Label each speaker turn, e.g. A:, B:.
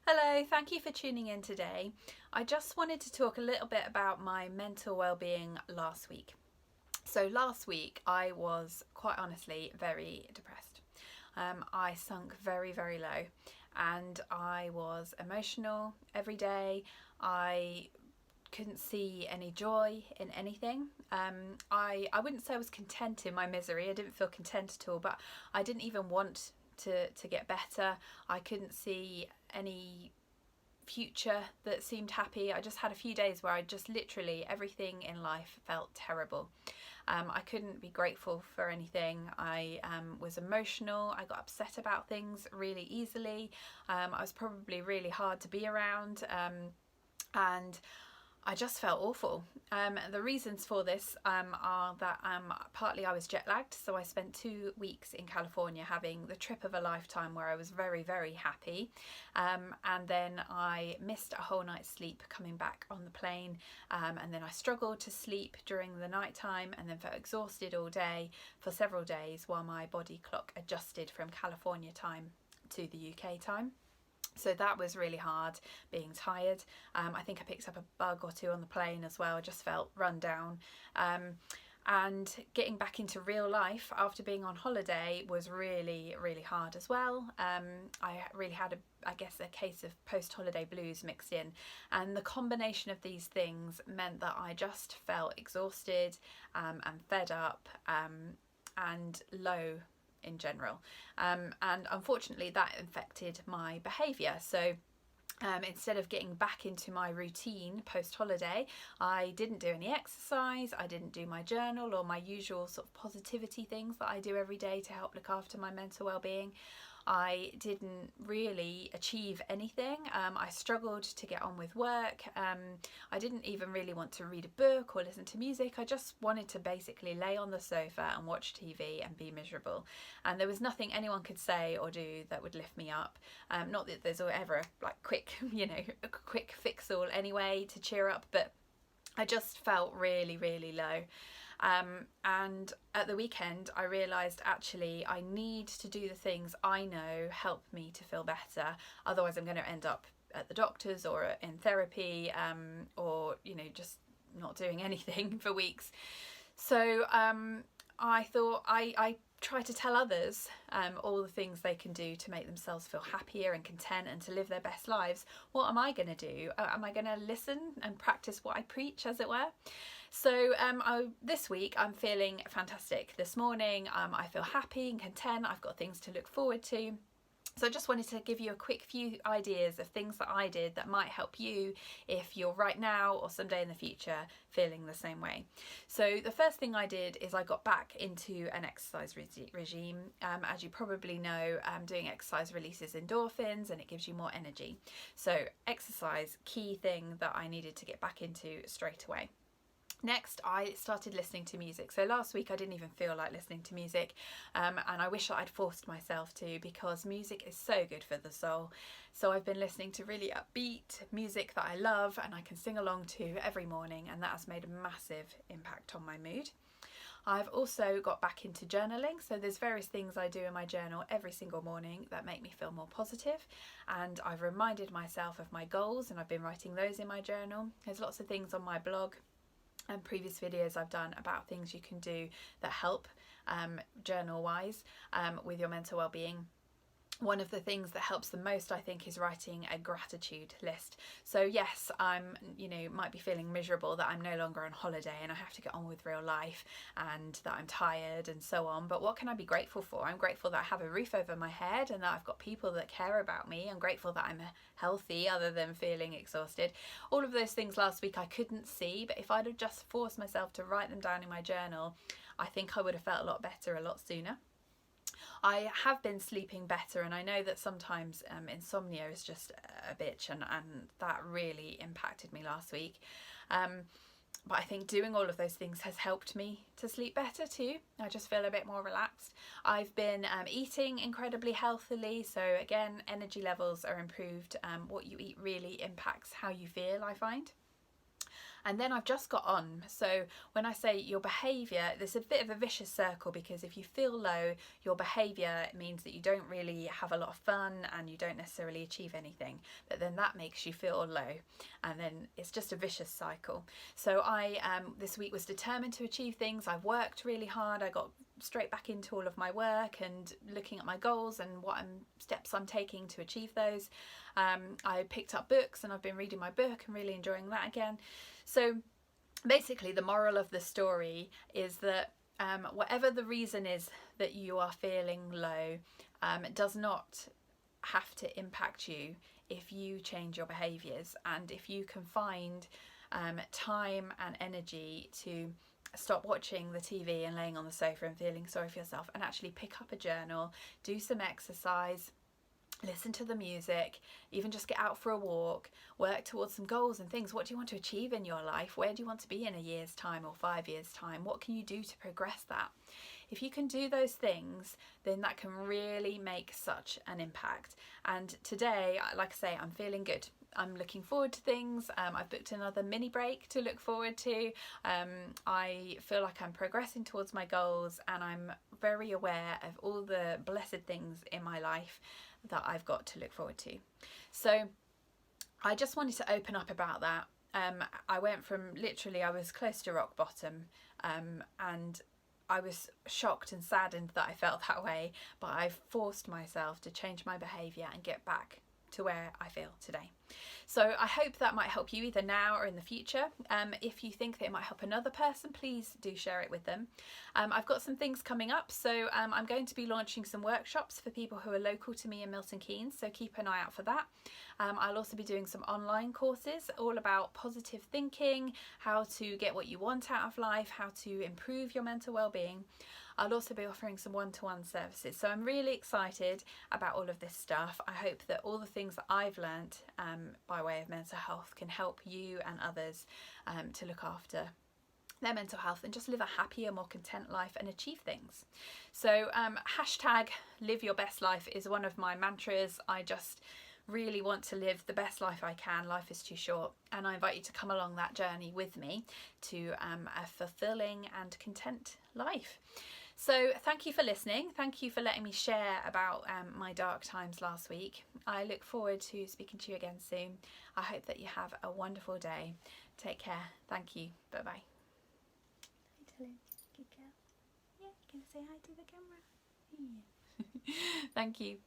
A: Hello, thank you for tuning in today. I just wanted to talk a little bit about my mental well-being last week. So last week I was quite honestly very depressed. I sunk very, very low and I was emotional every day. I couldn't see any joy in anything. I wouldn't say I was content in my misery. I didn't feel content at all, but I didn't even want to get better. I couldn't see any future that seemed happy. I just had a few days where I just literally everything in life felt terrible. I couldn't be grateful for anything. I was emotional. I got upset about things really easily. I was probably really hard to be around, and I just felt awful. The reasons for this are that partly I was jet lagged, so I spent 2 weeks in California having the trip of a lifetime where I was very, very happy, and then I missed a whole night's sleep coming back on the plane, and then I struggled to sleep during the night time and then felt exhausted all day for several days while my body clock adjusted from California time to the UK time. So that was really hard, being tired. I think I picked up a bug or two on the plane as well. I just felt run down. And getting back into real life after being on holiday was really, really hard as well. I really had, I guess, a case of post-holiday blues mixed in. And the combination of these things meant that I just felt exhausted and fed up and low in general, and unfortunately that affected my behaviour. So instead of getting back into my routine post holiday, I didn't do any exercise, I didn't do my journal or my usual sort of positivity things that I do every day to help look after my mental well-being. I didn't really achieve anything. I struggled to get on with work. I didn't even really want to read a book or listen to music. I just wanted to basically lay on the sofa and watch TV and be miserable. And there was nothing anyone could say or do that would lift me up. Not that there's ever a quick, a quick fix all anyway to cheer up, but I just felt really, really low. And at the weekend I realised actually I need to do the things I know help me to feel better, otherwise I'm going to end up at the doctor's or in therapy, or just not doing anything for weeks. So I thought I try to tell others all the things they can do to make themselves feel happier and content and to live their best lives. What am I going to do? Am I going to listen and practice what I preach, as it were? So this week I'm feeling fantastic. This morning I feel happy and content. I've got things to look forward to. So I just wanted to give you a quick few ideas of things that I did that might help you if you're right now or someday in the future feeling the same way. So the first thing I did is I got back into an exercise regime. As you probably know, doing exercise releases endorphins and it gives you more energy. So exercise, key thing that I needed to get back into straight away. Next, I started listening to music. So last week I didn't even feel like listening to music, and I wish I'd forced myself to, because music is so good for the soul. So I've been listening to really upbeat music that I love and I can sing along to every morning, and that has made a massive impact on my mood. I've also got back into journaling, so there's various things I do in my journal every single morning that make me feel more positive, and I've reminded myself of my goals and I've been writing those in my journal. There's lots of things on my blog and previous videos I've done about things you can do that help journal wise with your mental well-being. One of the things that helps the most, I think, is writing a gratitude list. So yes, I'm, might be feeling miserable that I'm no longer on holiday and I have to get on with real life and that I'm tired and so on. But what can I be grateful for? I'm grateful that I have a roof over my head and that I've got people that care about me. I'm grateful that I'm healthy other than feeling exhausted. All of those things last week I couldn't see, but if I'd have just forced myself to write them down in my journal, I think I would have felt a lot better a lot sooner. I have been sleeping better, and I know that sometimes insomnia is just a bitch, and that really impacted me last week. But I think doing all of those things has helped me to sleep better too. I just feel a bit more relaxed. I've been eating incredibly healthily, so again, energy levels are improved. What you eat really impacts how you feel, I find. And then I've just got on. So when I say your behaviour, there's a bit of a vicious circle, because if you feel low, your behaviour means that you don't really have a lot of fun and you don't necessarily achieve anything. But then that makes you feel low, and then it's just a vicious cycle. So I this week was determined to achieve things. I worked really hard. I got straight back into all of my work and looking at my goals and what steps I'm taking to achieve those. I picked up books and I've been reading my book and really enjoying that again. So basically the moral of the story is that whatever the reason is that you are feeling low, it does not have to impact you if you change your behaviours, and if you can find time and energy to stop watching the TV and laying on the sofa and feeling sorry for yourself, and actually pick up a journal, do some exercise, listen to the music, even just get out for a walk, work towards some goals and things. What do you want to achieve in your life? Where do you want to be in a year's time or 5 years' time? What can you do to progress that? If you can do those things, then that can really make such an impact. And today, like I say, I'm feeling good. I'm looking forward to things. I've booked another mini break to look forward to. I feel like I'm progressing towards my goals, and I'm very aware of all the blessed things in my life that I've got to look forward to. So I just wanted to open up about that. I went from literally, I was close to rock bottom, and I was shocked and saddened that I felt that way, but I've forced myself to change my behaviour and get back to where I feel today. So I hope that might help you either now or in the future. If you think that it might help another person, please do share it with them. I've got some things coming up, so I'm going to be launching some workshops for people who are local to me in Milton Keynes, so keep an eye out for that. I'll also be doing some online courses all about positive thinking, how to get what you want out of life, how to improve your mental well-being. I'll also be offering some one-to-one services. So I'm really excited about all of this stuff. I hope that all the things that I've learnt by way of mental health can help you and others to look after their mental health and just live a happier, more content life and achieve things. So hashtag live your best life is one of my mantras. I just really want to live the best life I can. Life is too short, and I invite you to come along that journey with me to a fulfilling and content life. So thank you for listening. Thank you for letting me share about my dark times last week. I look forward to speaking to you again soon. I hope that you have a wonderful day. Take care. Thank you. Bye bye. Hi, Dylan. Good girl. Yeah, you can say hi to the camera. Yeah. Thank you.